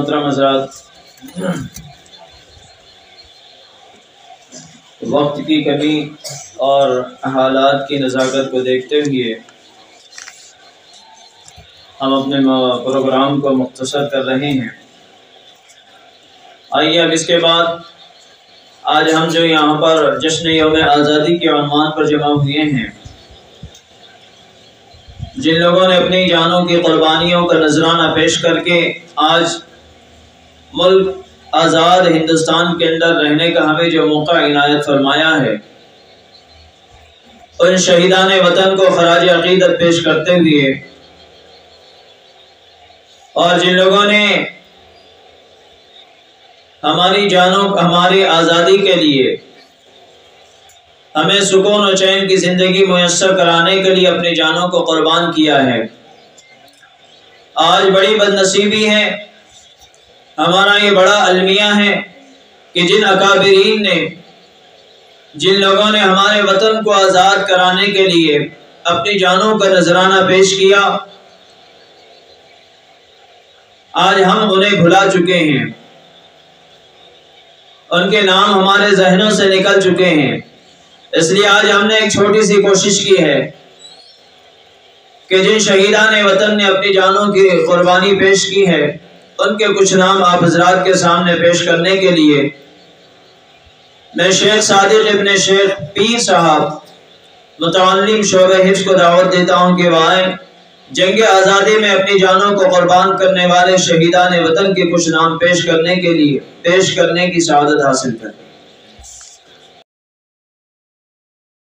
محترم حضرات، وقت کی کمی اور حالات کی نزاکت کو دیکھتے ہوئے ہم اپنے پروگرام کو مختصر کر رہے ہیں۔ آئیے اب اس کے بعد آج ہم جو یہاں پر جشن یوم آزادی کے عنوان پر جمع ہوئے ہیں، جن لوگوں نے اپنی جانوں کی قربانیوں کا نذرانہ پیش کر کے آج ملک آزاد ہندوستان کے اندر رہنے کا ہمیں جو موقع عنایت فرمایا ہے، ان شہیدان وطن کو خراج عقیدت پیش کرتے ہوئے اور جن لوگوں نے ہماری جانوں ہماری آزادی کے لیے ہمیں سکون و چین کی زندگی میسر کرانے کے لیے اپنی جانوں کو قربان کیا ہے، آج بڑی بد نصیبی ہے، ہمارا یہ بڑا المیہ ہے کہ جن اکابرین نے، جن لوگوں نے ہمارے وطن کو آزاد کرانے کے لیے اپنی جانوں کا نذرانہ پیش کیا، آج ہم انہیں بھلا چکے ہیں، ان کے نام ہمارے ذہنوں سے نکل چکے ہیں۔ اس لیے آج ہم نے ایک چھوٹی سی کوشش کی ہے کہ جن شہیدان وطن نے اپنی جانوں کی قربانی پیش کی ہے، ان کے کچھ نام آپ حضرات کے سامنے پیش کرنے کے لیے میں شیخ صادق ابن شیخ پیر صاحب متعلم شعبہ حفظ کو دعوت دیتا ہوں کہ وہ آئیں، جنگ آزادی میں اپنی جانوں کو قربان کرنے والے شہیدان وطن کے کچھ نام پیش کرنے کی سعادت حاصل کریں۔